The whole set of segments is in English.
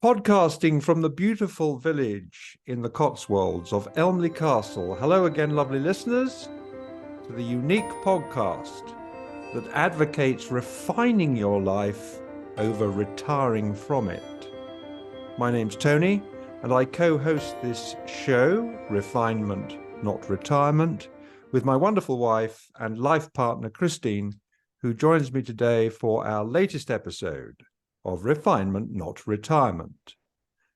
Podcasting from the beautiful village in the Cotswolds of Elmley Castle. Hello again, lovely listeners, to the unique podcast that advocates refining your life over retiring from it. My name's Tony, and I co-host this show, Refinement, Not Retirement, with my wonderful wife and life partner, Christine, who joins me today for our latest episode of Refinement, Not Retirement.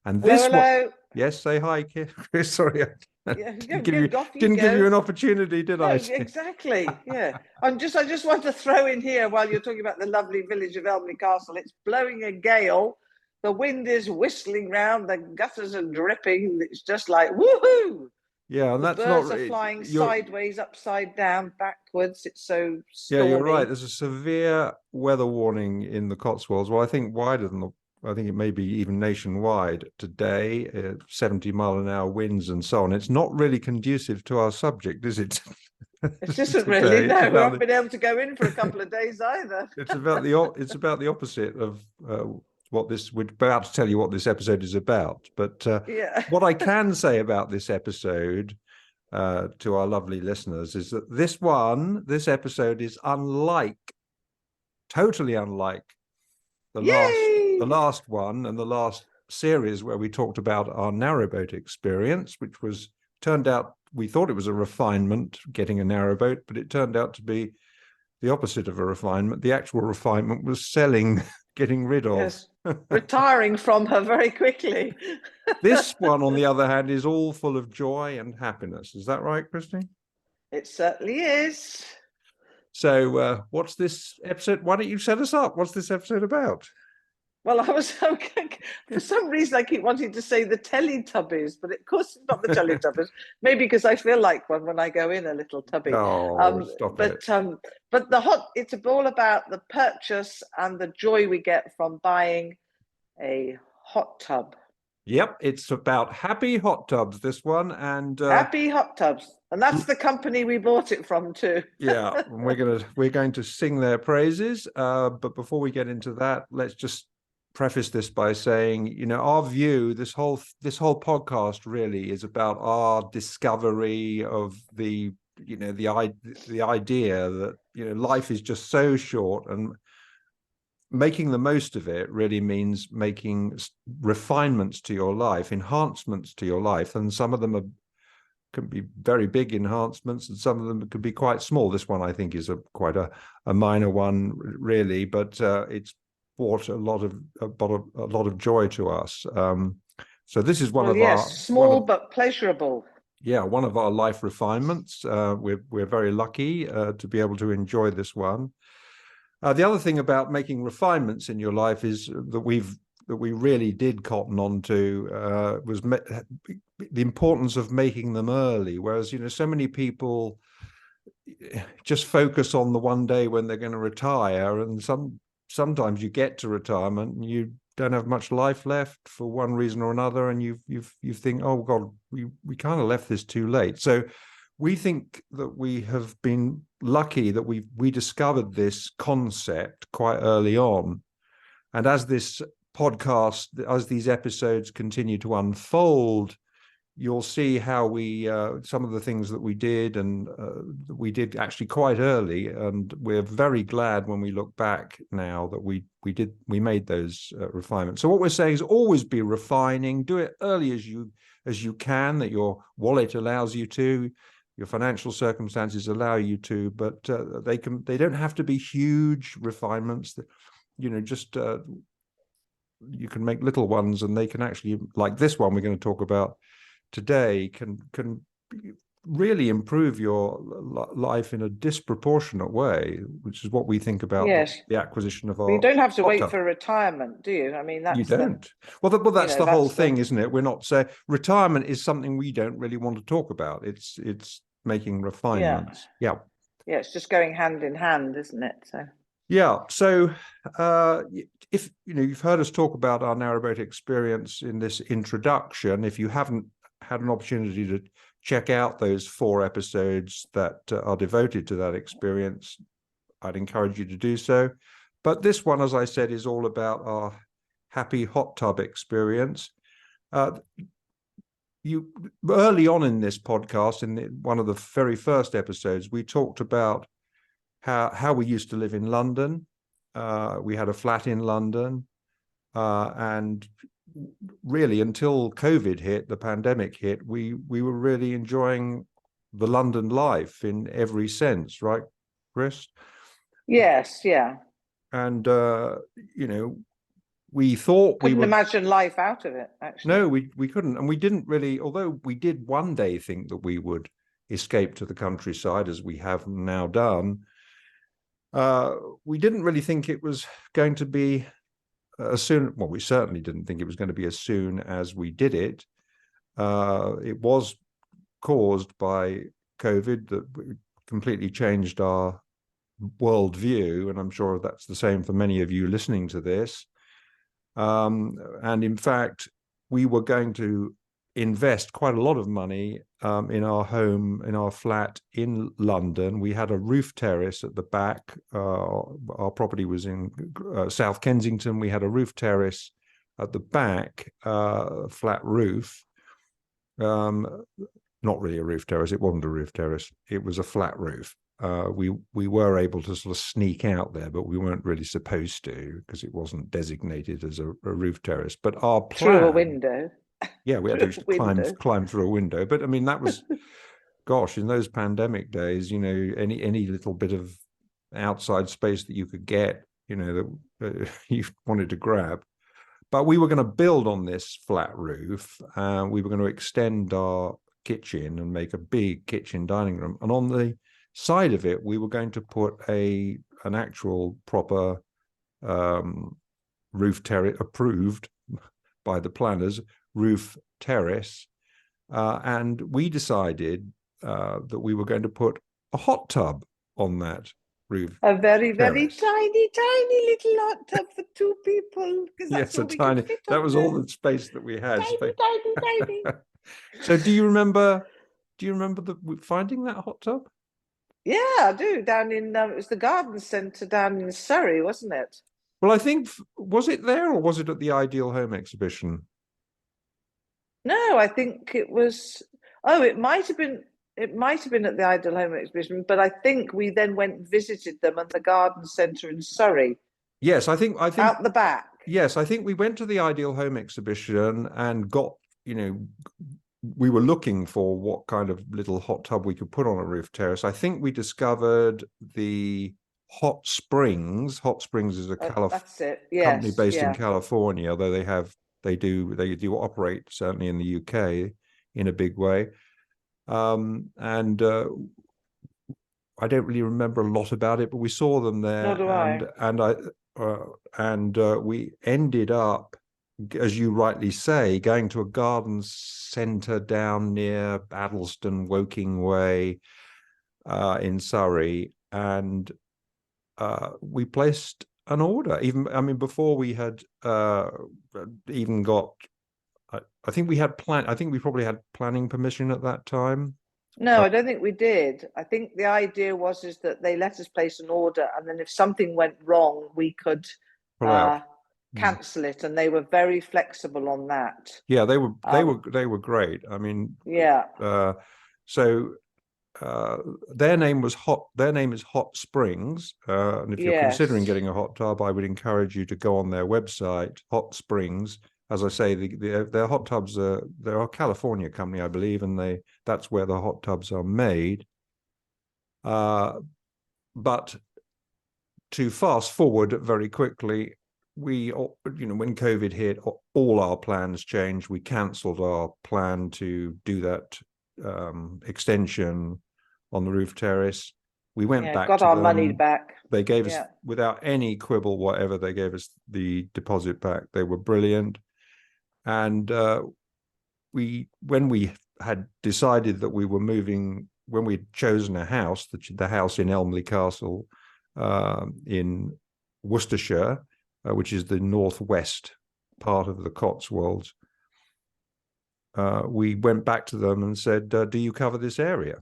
And this hello. Yes, say hi, Chris. Sorry, I didn't give you an opportunity, did I? Exactly. Yeah. I just want to throw in here while you're talking about the lovely village of Elmley Castle. It's blowing a gale. The wind is whistling round. The gutters are dripping. It's just like woohoo. Yeah, and the that's birds not are flying sideways, upside down, backwards. It's so stormy. Yeah, you're right. There's a severe weather warning in the Cotswolds. Well, I think wider than I think it may be even nationwide today, 70-mile-an-hour winds and so on. It's not really conducive to our subject, is it? It isn't really. No, we haven't been able to go in for a couple of days either. It's about the opposite of what this. We're about to tell you what this episode is about. But what I can say about this episode to our lovely listeners is that this episode is totally unlike the last one and the last series where we talked about our narrowboat experience, which turned out, we thought it was a refinement, getting a narrowboat, but it turned out to be the opposite of a refinement. The actual refinement was getting rid of. Yes. Retiring from her very quickly. This one, on the other hand, is all full of joy and happiness. Is that right, Christine? It certainly is. So what's this episode? Why don't you set us up? What's this episode about? Well, for some reason, I keep wanting to say the Teletubbies, but of course it's not the Teletubbies. Maybe because I feel like one when I go in a little tubby. Stop it. But it's all about the purchase and the joy we get from buying a hot tub. Yep, it's about Happy Hot Tubs, this one, and Happy Hot Tubs, and that's the company we bought it from too. Yeah, we're going to sing their praises. But before we get into that, let's just preface this by saying, our view, this whole podcast really is about our discovery of the idea that life is just so short, and making the most of it really means making refinements to your life, enhancements to your life, and some of them can be very big enhancements, and some of them could be quite small. This one, I think, is quite a minor one, really, but it's brought a lot of joy to us. So this is one of our small but pleasurable. Yeah, one of our life refinements. We're very lucky to be able to enjoy this one. The other thing about making refinements in your life is that we really did cotton on to was the importance of making them early. Whereas, so many people just focus on the one day when they're going to retire, and sometimes you get to retirement and you don't have much life left for one reason or another, and you think, oh God, we kind of left this too late. So we think that we have been lucky that we discovered this concept quite early on. And as this podcast, as these episodes continue to unfold, you'll see how some of the things that we did, and we did actually quite early, and we're very glad when we look back now that we made those refinements. So what we're saying is always be refining, do it early as you can, that your wallet allows you to, your financial circumstances allow you to, but they don't have to be huge refinements. That, just you can make little ones, and they can actually, like this one we're going to talk about today, can really improve your life in a disproportionate way, which is what we think about the acquisition of our. You don't have to wait for retirement, do you? I mean, that's you don't. That's the whole thing, isn't it? We're not saying retirement is something we don't really want to talk about. It's making refinements. Yeah, it's just going hand in hand, isn't it? So if you've heard us talk about our narrowboat experience in this introduction, if you haven't had an opportunity to check out those 4 episodes that are devoted to that experience, I'd encourage you to do so. But this one, as I said, is all about our happy hot tub experience. You early on in this podcast, one of the very first episodes, we talked about how we used to live in London. We had a flat in London, and really until COVID hit, the pandemic hit, we were really enjoying the London life in every sense, right, Chris? Yes, yeah. And you know, we thought couldn't imagine life out of it, actually. No, we couldn't, and we didn't really, although we did one day think that we would escape to the countryside, as we have now done. We didn't really think it was going to be as soon. Well, we certainly didn't think it was going to be as soon as we did it. It was caused by COVID that completely changed our worldview, and I'm sure that's the same for many of you listening to this. And in fact, we were going to invest quite a lot of money in our home, in our flat in London. We had a roof terrace at the back. Our property was in South Kensington. We had a roof terrace at the back, flat roof. Not really a roof terrace. It wasn't a roof terrace. It was a flat roof. We were able to sort of sneak out there, but we weren't really supposed to because it wasn't designated as a roof terrace. But our plan, through a window. Yeah, we had to climb through a window. But I mean, that was, gosh, in those pandemic days, you know, any little bit of outside space that you could get, you know, that you wanted to grab. But we were going to build on this flat roof. We were going to extend our kitchen and make a big kitchen dining room, and on the side of it, we were going to put an actual proper roof terrace, approved by the planners, roof terrace, and we decided that we were going to put a hot tub on that roof. A very, very tiny, tiny little hot tub for two people. Yes, a tiny. That was all the space that we had. Tiny, tiny, tiny. So, do you remember finding that hot tub? Yeah, I do. Down in it was the garden centre down in Surrey, wasn't it? Well, I think, was it there or was it at the Ideal Home exhibition? No, I think it was. Oh, it might have been. It might have been at the Ideal Home exhibition, but I think we then went and visited them at the garden centre in Surrey. Yes, I think out the back. Yes, I think we went to the Ideal Home exhibition and got, you know, we were looking for what kind of little hot tub we could put on a roof terrace. I think we discovered the Hot Springs. Hot Springs is a company based in California, although they do operate certainly in the UK in a big way. And I don't really remember a lot about it, but we saw them there. Nor do I. We ended up, as you rightly say, going to a garden centre down near Addleston, Woking Way, in Surrey, and we placed an order. Before we had even got, I think we probably had planning permission at that time. No, I don't think we did. I think the idea was that they let us place an order, and then if something went wrong, we could cancel it, and they were very flexible on that. Yeah, they were great. I mean, yeah. So their name is Hot Springs, and if you're considering getting a hot tub, I would encourage you to go on their website, Hot Springs. As I say, their hot tubs they're a California company, I believe, and that's where the hot tubs are made. But to fast forward very quickly, when COVID hit, all our plans changed. We cancelled our plan to do that extension on the roof terrace. We went back, got our money back. They gave us, without any quibble whatever, they gave us the deposit back. They were brilliant. And when we had decided that we were moving, when we'd chosen a house, the house in Elmley Castle in Worcestershire, which is the northwest part of the Cotswolds, we went back to them and said, do you cover this area?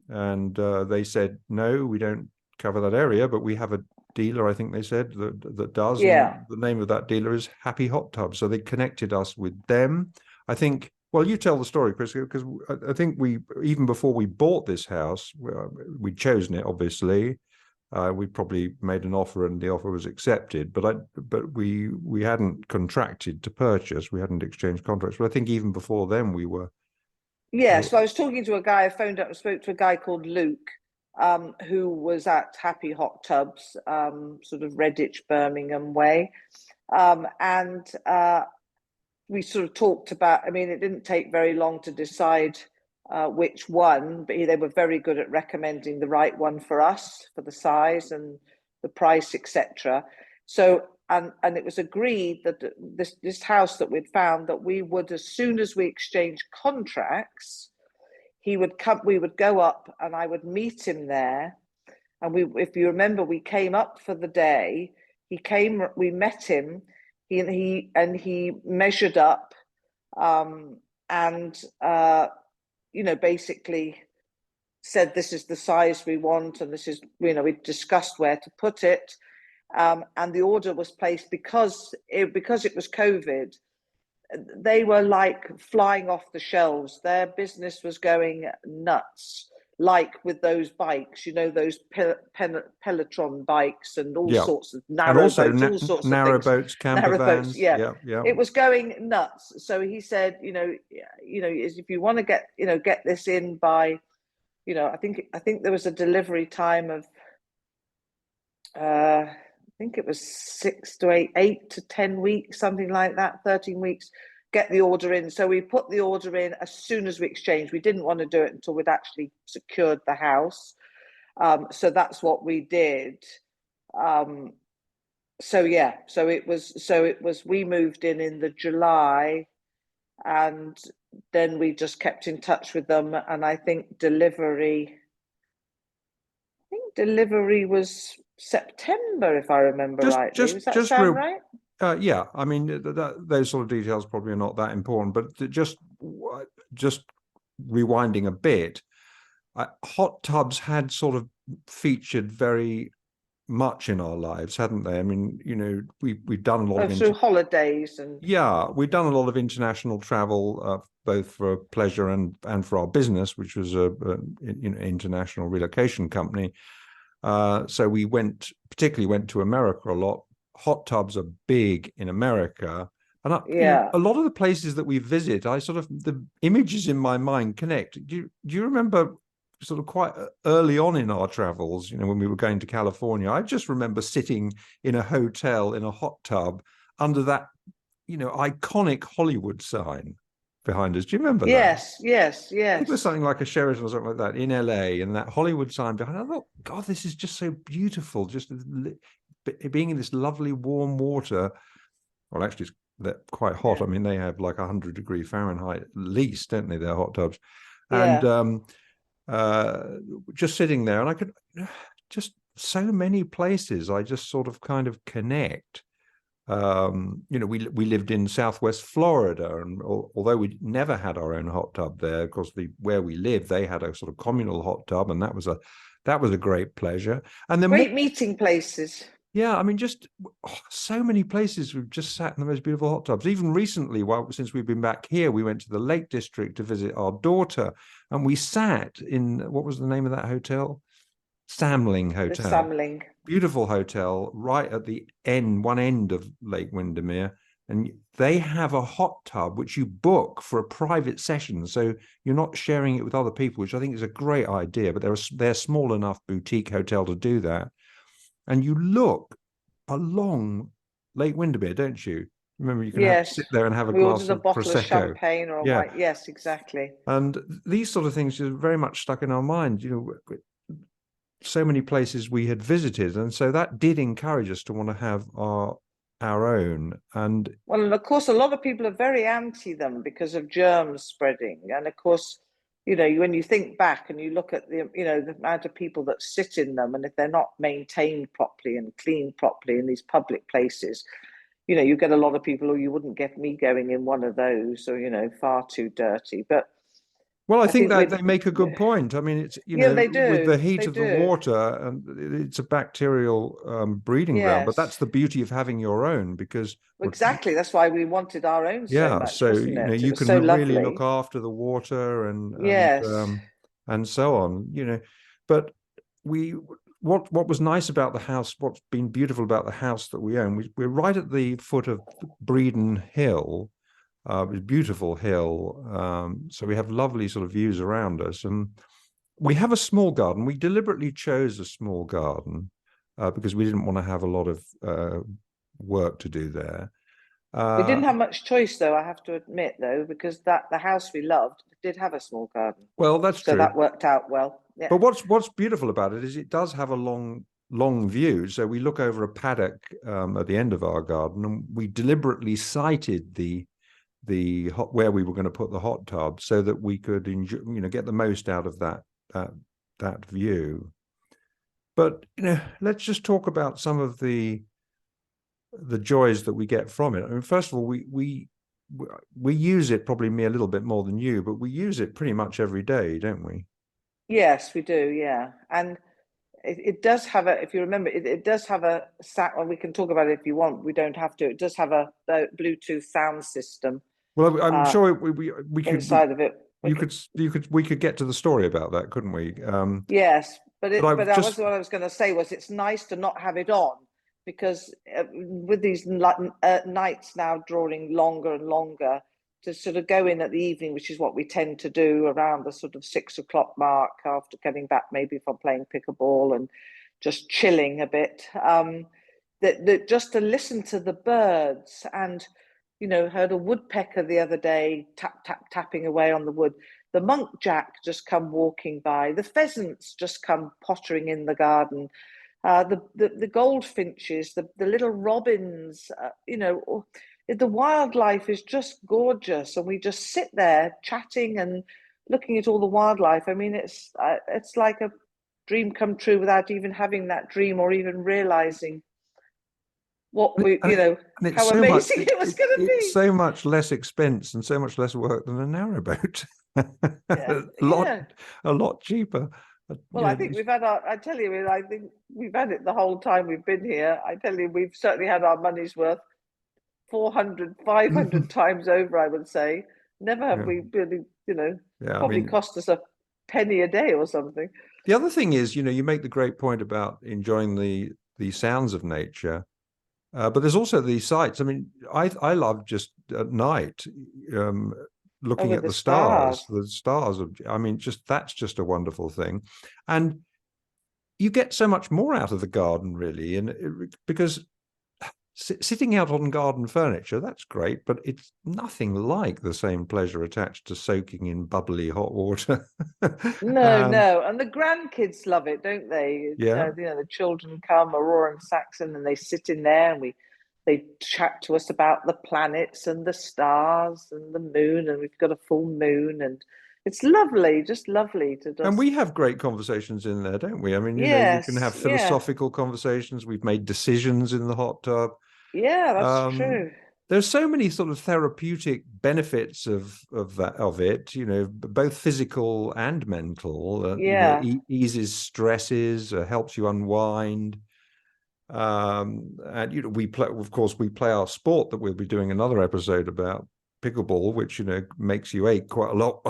And they said, no, we don't cover that area, but we have a dealer, I think they said, that does, Yeah. and the name of that dealer is Happy Hot Tubs. So they connected us with them. I think. Well, you tell the story, Chris, because I think we, even before we bought this house, we'd chosen it, obviously. We probably made an offer and the offer was accepted, but we hadn't contracted to purchase. We hadn't exchanged contracts. But I think even before then we were. Yeah, so I was talking to a guy, I phoned up and spoke to a guy called Luke, who was at Happy Hot Tubs, sort of Redditch, Birmingham way. And we sort of talked about, I mean, it didn't take very long to decide which one, but they were very good at recommending the right one for us, for the size and the price, etc. So, and it was agreed that this house that we'd found, that we would, as soon as we exchanged contracts, he would come, we would go up and I would meet him there. And we, if you remember, we came up for the day. He came, we met him, he measured up, and you know, basically said, this is the size we want, and this is, you know, we discussed where to put it. And the order was placed because it was COVID. They were like flying off the shelves. Their business was going nuts, like with those bikes, you know, those Peloton bikes and all Yeah. sorts of And narrow also boats, all sorts of narrow things. boats, camper Narrow boats, vans. yeah. Yeah, yeah. It was going nuts. So he said, you know, if you want to get, you know, get this in by, you know, I think there was a delivery time of I think it was 6 to 8 to 10 weeks, something like that, 13 weeks, get the order in. So we put the order in as soon as we exchanged. We didn't want to do it until we'd actually secured the house. So that's what we did. So yeah, so it was, we moved in the July, and then we just kept in touch with them. And I think delivery was September, if I remember rightly. Does that sound right? Yeah. I mean, those sort of details probably are not that important, but just rewinding a bit, hot tubs had sort of featured very much in our lives, hadn't they? I mean, you know, we've done a lot of through holidays and we've done a lot of international travel, both for pleasure and for our business, which was a you know, international relocation company. So we particularly went to America a lot. Hot tubs are big in America. And you know, a lot of the places that we visit, the images in my mind connect. Do you remember sort of quite early on in our travels, you know, when we were going to California, I just remember sitting in a hotel in a hot tub under that, you know, iconic Hollywood sign behind us. Do you remember that? Yes. I think it was something like a Sheraton or something like that in LA, and that Hollywood sign behind. I thought, God, this is just so beautiful. Just being in this lovely warm water. Well, actually, they're quite hot. Yeah. I mean, they have like 100-degree Fahrenheit at least, don't they? They're hot tubs. Yeah. And just sitting there, and I could just so many places. I just sort of kind of connect. You know, we lived in Southwest Florida, and although we never had our own hot tub there, of course, where we lived, they had a sort of communal hot tub, and that was a great pleasure. And then great meeting places. Yeah, I mean, just so many places we've just sat in the most beautiful hot tubs. Even recently, since we've been back here, we went to the Lake District to visit our daughter, and we sat in, what was the name of that hotel? Samling Hotel. The Samling. Beautiful hotel right at the one end of Lake Windermere. And they have a hot tub which you book for a private session. So you're not sharing it with other people, which I think is a great idea. But they're a small enough boutique hotel to do that. And you look along Lake Windermere, don't you? Remember, you can sit there and have a glass of bottle Prosecco. Of champagne or a wine. Yes, exactly. And these sort of things are very much stuck in our mind. You know, so many places we had visited, and so that did encourage us to want to have our own. And of course, a lot of people are very anti them because of germs spreading. And of course, you know, when you think back and you look at the amount of people that sit in them, and if they're not maintained properly and cleaned properly in these public places, you know, you get a lot of people, or you wouldn't get me going in one of those, or, you know, far too dirty. But Well, I I think think that they make a good point. I mean, it's, yeah, they with the do. heat They of the do. water, and it's a bacterial breeding ground, but that's Yes, the beauty of having your own because, well, exactly. That's why we wanted our own so yeah, much, so, wasn't it? It you was so can really look lovely. after the water Yes. and so on. But we, what was nice about the house, what's been beautiful about the house that we own, we're right at the foot of Breeden Hill. It's a beautiful hill. So we have lovely sort of views around us. And we have a small garden. We deliberately chose a small garden because we didn't want to have a lot of work to do there. We didn't Uh, have much choice, though, I have to admit, though, because the house we loved did have a small garden, well, that's so true. that worked out well. Yeah, But what's beautiful about it is it does have a long view. So we look over a paddock at the end of our garden, and we deliberately sited where we were going to put the hot tub so that we could enjoy, get the most out of that view. But let's just talk about some of the joys that we get from it. I mean, first of all, we use it, probably me a little bit more than you, but we use it pretty much every day, don't we? yes, we do. Yeah, and it does have a. If you remember, it does have a sat. Well, we can talk about it if you want. We don't have to. It does have a Bluetooth sound system Well, I'm uh, sure we could inside of it. we could get to the story about that, couldn't we? Yes, But but I've that was just what I was going to say. Was it's nice to not have it on because with these nights now drawing longer and longer, to sort of go in at the evening, which is what we tend to do around the sort of 6 o'clock mark after getting back, maybe from playing pickleball and just chilling a bit. That just to listen to the birds and heard a woodpecker the other day tap tap tapping away on the wood, the monkjack just come walking by, the pheasants just come pottering in the garden, the goldfinches, the little robins, the wildlife is just gorgeous, and we just sit there chatting and looking at all the wildlife. I mean, it's like a dream come true without even having that dream or even realizing what we, and, it's how so much amazing it was going to it's be. so much less expense and so much less work than a narrowboat. Yeah, a lot yeah. a lot cheaper. Well, I think we've had I tell you, I think we've had it the whole time we've been here. I tell you, we've certainly had our money's worth 400, 500 times over, I would say. Never have yeah, we really, yeah. I probably mean, cost us a penny a day or something. the other thing is, you make the great point about enjoying the sounds of nature. But there's also these sights. I mean, I love just at night um, Oh, looking with at the the stars. stars. The stars. I mean, that's just a wonderful thing, and you get so much more out of the garden, really, because sitting out on garden furniture, that's great, but it's nothing like the same pleasure attached to soaking in bubbly hot water. No, And no. And the grandkids love it, don't they? yeah, The children come, Aurora and Saxon, and they sit in there and they chat to us about the planets and the stars and the moon, and we've got a full moon, and it's lovely, just lovely to and just we have great conversations in there, don't we? I mean, you can yes, have yeah, philosophical conversations. We've made decisions in the hot tub. yeah, that's Um, true. there's so many sort of therapeutic benefits of it, both physical and mental. Yeah, Eases stresses, helps you unwind. And we play, of course, we play our sport that we'll be doing another episode about, pickleball, which makes you ache quite a lot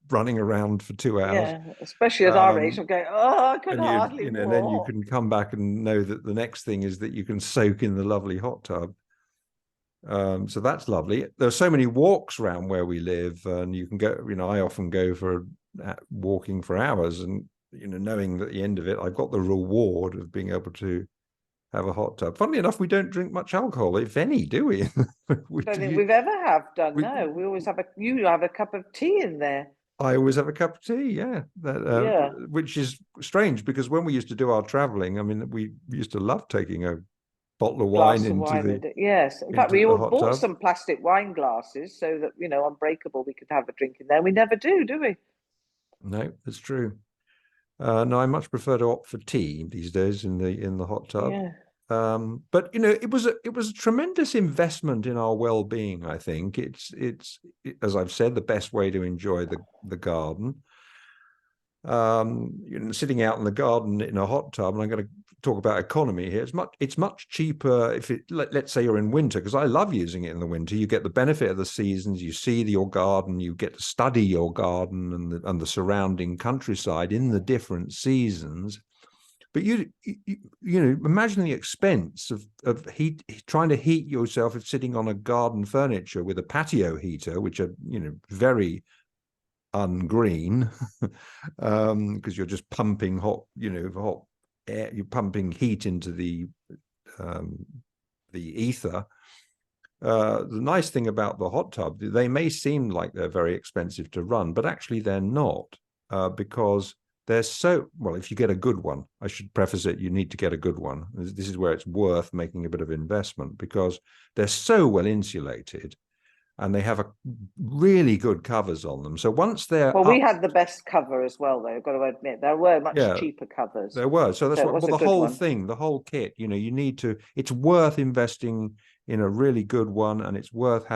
running around for 2 hours. yeah, especially at our age. Um, I'm going, oh, I can and you hardly then you walk. can come back and know that the next thing is that you can soak in the lovely hot tub. So that's lovely. There's so many walks around where we live, and you can go. I often go for walking for hours, and knowing that at the end of it, I've got the reward of being able to have a hot tub. Funnily enough, we don't drink much alcohol, if any, do we? Don't think we've ever have done. we, No, we always have you have a cup of tea in there. I always have a cup of tea, yeah. Yeah, Which is strange because when we used to do our traveling, I mean, we used to love taking a bottle of wine glass of wine a day. Yes, in fact, into we the all hot bought tub. some plastic wine glasses so that unbreakable, we could have a drink in there. We never do we? No, it's true. No, I much prefer to opt for tea these days in the hot tub. Yeah. But it was a tremendous investment in our well-being. I think it's as I've said, the best way to enjoy the garden. Sitting out in the garden in a hot tub, and I'm going to talk about economy here. It's much cheaper if let's say you're in winter, because I love using it in the winter. You get the benefit of the seasons. You see your garden. You get to study your garden and the surrounding countryside in the different seasons. But you imagine the expense of trying to heat yourself if sitting on a garden furniture with a patio heater, which are very ungreen, because you're just pumping hot air, you're pumping heat into the ether. The nice thing about the hot tub, they may seem like they're very expensive to run, but actually they're not, because they're so well. If you get a good one, I should preface it, you need to get a good one. This is where it's worth making a bit of investment, because they're so well insulated. And they have really good covers on them. So once they're we had the best cover as well, though. I've got to admit, there were much cheaper covers. There were. So that's what the whole one. thing, the whole kit. You need to. It's worth investing in a really good one, and it's worth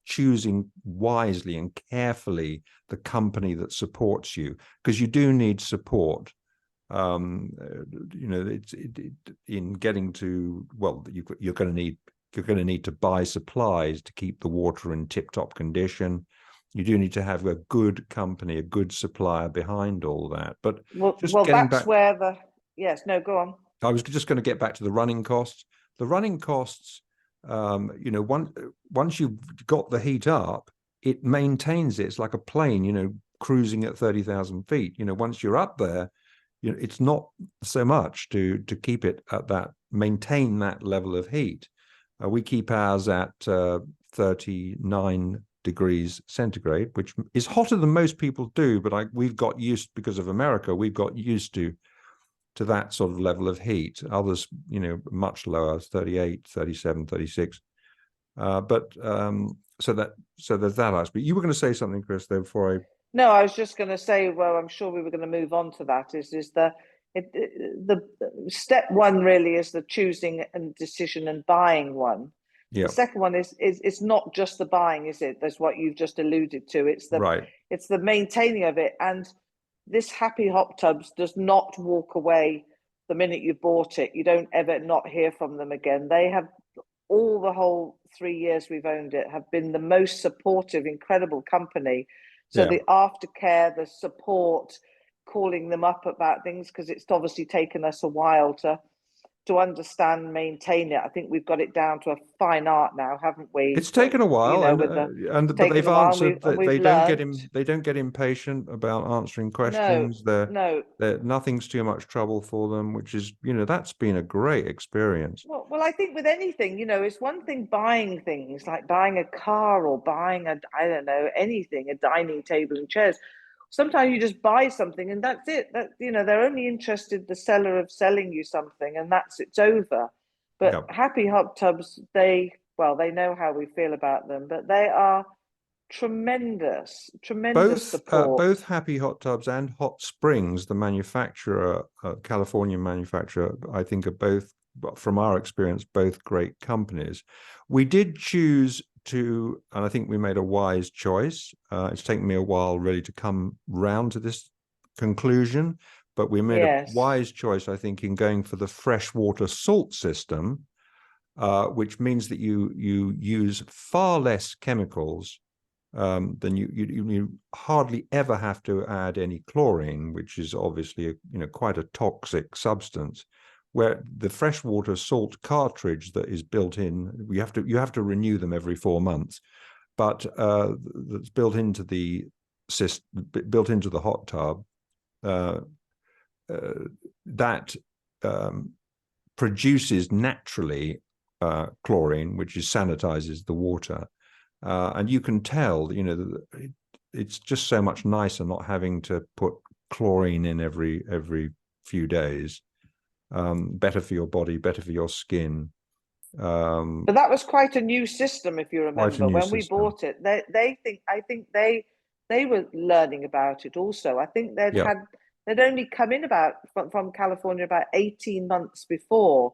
choosing wisely and carefully the company that supports you, because you do need support. In getting to, well, you're going to need to buy supplies to keep the water in tip-top condition. You do need to have a good company, a good supplier behind all that. But yes, no, go on. I was just going to get back to the running costs. The running costs, once you've got the heat up, it maintains it. It's like a plane, cruising at 30,000 feet. Once you're up there, it's not so much to keep it at maintain that level of heat. We keep ours at 39 degrees centigrade, which is hotter than most people do, but we've got used, because of America, we've got used to that sort of level of heat. Others, much lower, 38, 37, 36. So there's that aspect. You were going to say something, Chris, though, before I... No, I was just going to say, well, I'm sure we were going to move on to that, is the step one really is the choosing and decision and buying one. Yeah. The second one is it's not just the buying, is it? That's what you've just alluded to. It's the maintaining of it. And this Happy Hot Tubs does not walk away the minute you bought it. You don't ever not hear from them again. They have the whole 3 years we've owned it, have been the most supportive, incredible company. So the aftercare, the support, calling them up about things, because it's obviously taken us a while to understand, maintain it. I think we've got it down to a fine art now, haven't we? It's taken a while, but they've answered. They don't get impatient about answering questions. Nothing's too much trouble for them, which is, that's been a great experience. Well, I think with anything, it's one thing buying things, like buying a car or buying anything, a dining table and chairs. Sometimes you just buy something and that's it. They're only interested, the seller, of selling you something, and it's over. But Happy Hot Tubs, they know how we feel about them, but they are tremendous support. Both Happy Hot Tubs and Hot Springs, the manufacturer, California manufacturer, I think are both, from our experience, both great companies. We did choose and I think we made a wise choice. It's taken me a while really to come round to this conclusion, but we made a wise choice, I think, in going for the freshwater salt system, which means that you use far less chemicals than you hardly ever have to add any chlorine, which is obviously quite a toxic substance. Where the freshwater salt cartridge that is built in, you have to renew them every 4 months, but that's built into the hot tub, that produces naturally chlorine, which sanitizes the water, and you can tell, it's just so much nicer not having to put chlorine in every few days. Better for your body, better for your skin. But that was quite a new system, if you remember. When we bought it, I think they were learning about it also. I think they'd They'd only come in from California about 18 months before.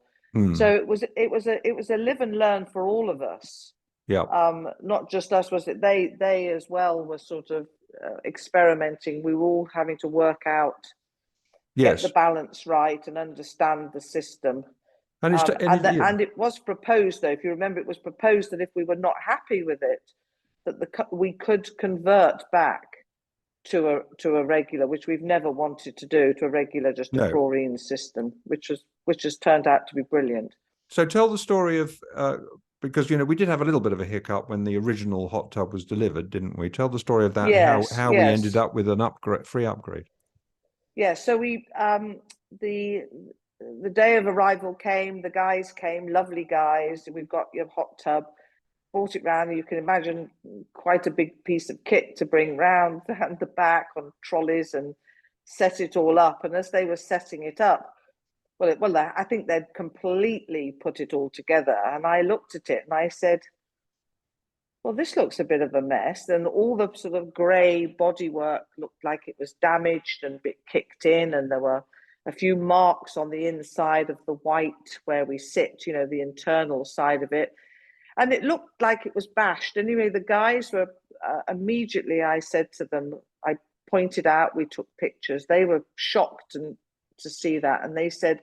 So it was a live and learn for all of us. Yeah. Not just us, was it? They as well were sort of experimenting. We were all having to work out, get the balance right, and understand the system. And and it was proposed, though, if you remember, it was proposed that if we were not happy with it, that we could convert back to a regular, which we've never wanted to do, to a regular, just a chlorine system, which has turned out to be brilliant. So tell the story of because we did have a little bit of a hiccup when the original hot tub was delivered, didn't we? Tell the story of that. Yes, how we ended up with an free upgrade. Yeah. So we the day of arrival came. The guys came, lovely guys. We've got your hot tub. Brought it round. You can imagine quite a big piece of kit to bring round and the back on trolleys and set it all up. And as they were setting it up, I think they'd completely put it all together. And I looked at it and I said, well, this looks a bit of a mess. And all the sort of grey bodywork looked like it was damaged and a bit kicked in. And there were a few marks on the inside of the white where we sit, the internal side of it. And it looked like it was bashed. Anyway, the guys were immediately, I said to them, I pointed out, we took pictures. They were shocked to see that. And they said,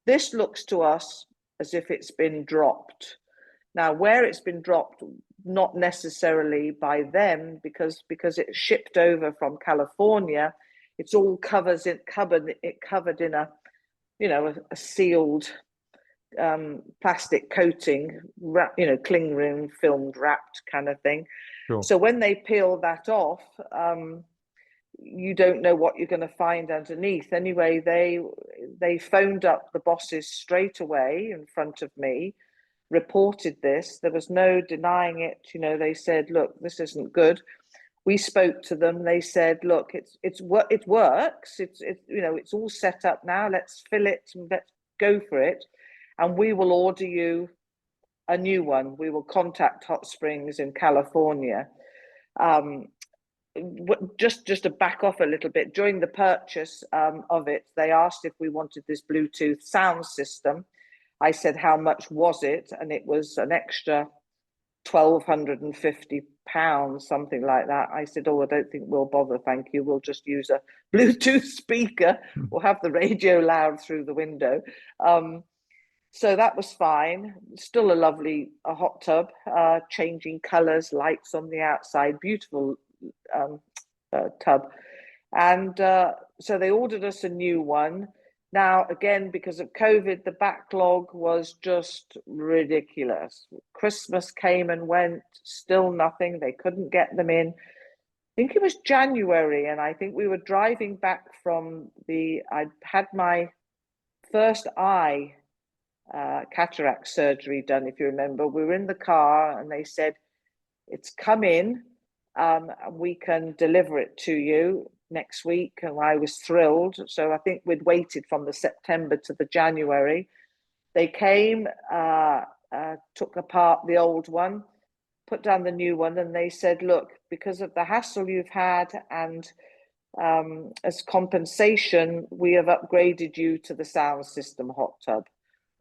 this looks to us as if it's been dropped. Now, where it's been dropped, not necessarily by them, because it shipped over from California, it's all covered in a, a sealed plastic coating, cling room filmed wrapped kind of thing. Sure. So when they peel that off, you don't know what you're going to find underneath. Anyway, they phoned up the bosses straight away in front of me, reported this. There was no denying it. They said, look, this isn't good. We spoke to them. They said, look, it works. It's all set up now. Let's fill it and let's go for it. And we will order you a new one. We will contact Hot Springs in California. Just to back off a little bit, during the purchase of it, they asked if we wanted this Bluetooth sound system. I said, how much was it? And it was an extra £1,250, something like that. I said, oh, I don't think we'll bother, thank you. We'll just use a Bluetooth speaker. We'll have the radio loud through the window. So that was fine. Still a lovely hot tub, changing colours, lights on the outside, beautiful tub. And so they ordered us a new one. Now, again, because of COVID, the backlog was just ridiculous. Christmas came and went, still nothing. They couldn't get them in. I think it was January, and I think we were driving back from I'd had my first eye cataract surgery done, if you remember. We were in the car and they said, it's come in, we can deliver it to you next week. And I was thrilled. So I think we'd waited from the September to the January. They came, took apart the old one, put down the new one, and they said, look, because of the hassle you've had and as compensation, we have upgraded you to the sound system hot tub.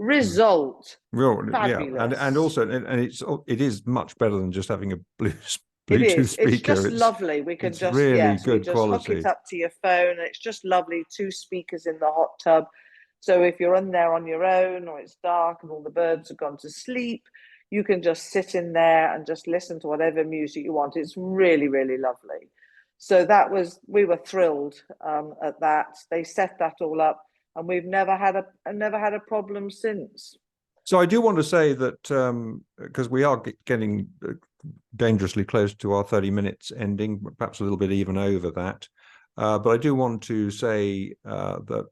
Result, fabulous. Yeah, and also, it is much better than just having a Bluetooth speaker. It's just lovely. We can just really good just quality. Hook it up to your phone. It's just lovely. 2 speakers in the hot tub. So if you're in there on your own, or it's dark and all the birds have gone to sleep, you can just sit in there and just listen to whatever music you want. It's really, really lovely. So we were thrilled at that. They set that all up. And we've never had a problem since. So I do want to say that because we are getting dangerously close to our 30 minutes ending, perhaps a little bit even over that. But I do want to say that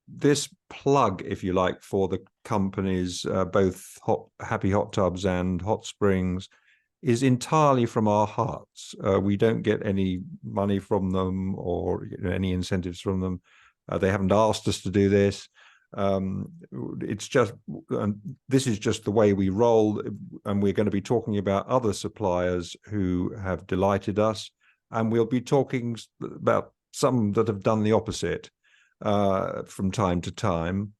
this plug, if you like, for the companies, both Happy Hot Tubs and Hot Springs, is entirely from our hearts. We don't get any money from them or any incentives from them. They haven't asked us to do this. It's just, this is just the way we roll. And we're going to be talking about other suppliers who have delighted us. And we'll be talking about some that have done the opposite from time to time.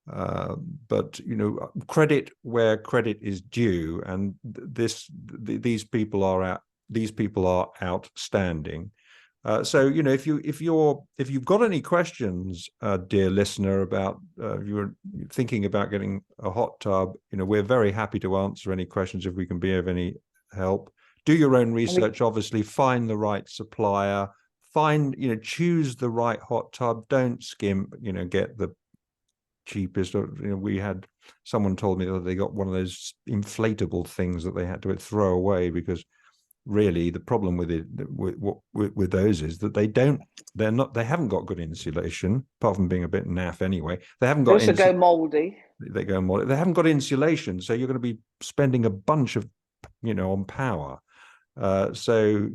But credit where credit is due, and these people are outstanding. So if you've got any questions, dear listener, about you're thinking about getting a hot tub, we're very happy to answer any questions if we can be of any help. Do your own research, obviously, find the right supplier, choose the right hot tub. Don't skimp, get the cheapest. We had someone told me that they got one of those inflatable things that they had to throw away, because really the problem with those is that they haven't got good insulation, apart from being a bit naff anyway. They haven't got go moldy. They go moldy. They haven't got insulation, so you're going to be spending a bunch of on power. So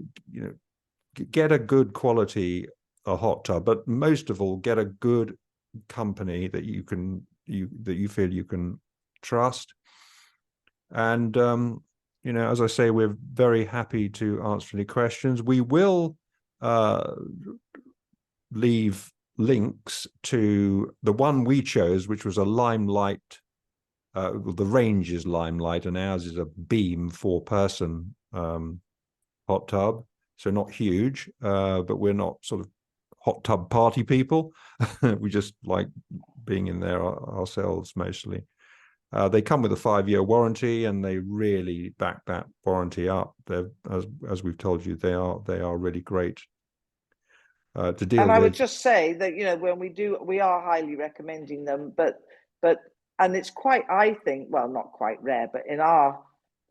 get a good quality hot tub, but most of all, get a good company that you feel you can trust. And as I say, we're very happy to answer any questions. We will leave links to the one we chose, which was a Limelight. The range is Limelight, and ours is a Beam 4-person hot tub. So not huge, but we're not sort of hot tub party people. We just like being in there ourselves mostly. They come with a 5-year warranty, and they really back that warranty up. They're, as we've told you, they are really great to deal with. And I would just say that when we are highly recommending them, but and it's quite, I think, well, not quite rare, but in our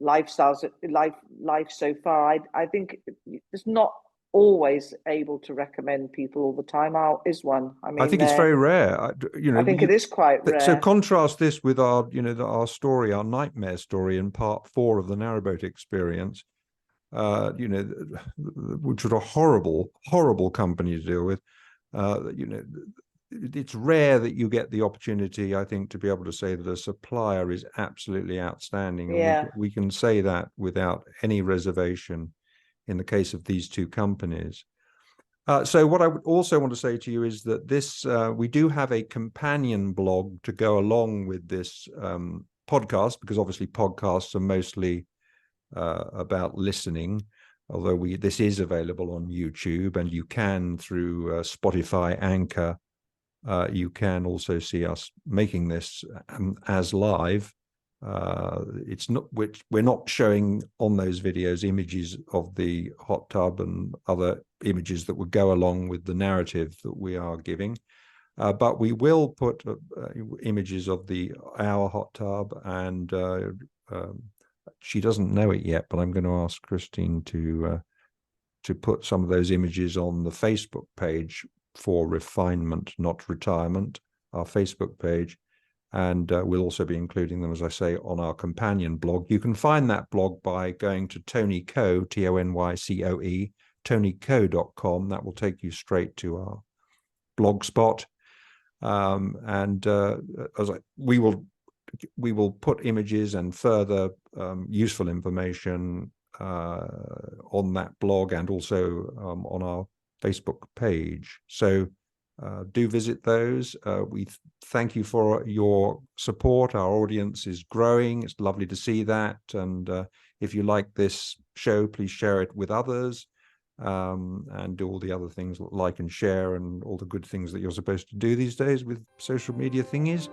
lifestyles, life so far, I think it's not always able to recommend people all the time. Ours is one. I mean, I think it's very rare. I think it is quite rare. So contrast this with our, our story, our nightmare story in part 4 of the narrowboat experience, which was a horrible company to deal with. It's rare that you get the opportunity, I think, to be able to say that a supplier is absolutely outstanding. Yeah. And we can say that without any reservation in the case of these two companies. So what I would also want to say to you is that this we do have a companion blog to go along with this podcast, because obviously podcasts are mostly about listening, although this is available on YouTube, and you can through Spotify, Anchor. You can also see us making this as live. It's not, which we're not showing on those videos images of the hot tub and other images that would go along with the narrative that we are giving, but we will put images of our hot tub, and she doesn't know it yet, but I'm going to ask Christine to put some of those images on the Facebook page for Refinement, Not Retirement, our Facebook page. And we'll also be including them, as I say, on our companion blog. You can find that blog by going to Tonycoe, TonyCoe, tonycoe.com. That will take you straight to our blog spot. We will put images and further useful information on that blog, and also on our Facebook page. So do visit those. We thank you for your support. Our audience is growing. It's lovely to see that. And if you like this show, please share it with others, and do all the other things, like and share, and all the good things that you're supposed to do these days with social media thingies.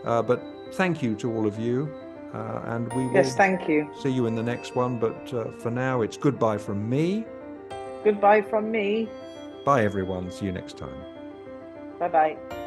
But thank you to all of you. And we will thank you. See you in the next one. But for now, it's goodbye from me. Goodbye from me. Bye, everyone. See you next time. Bye-bye.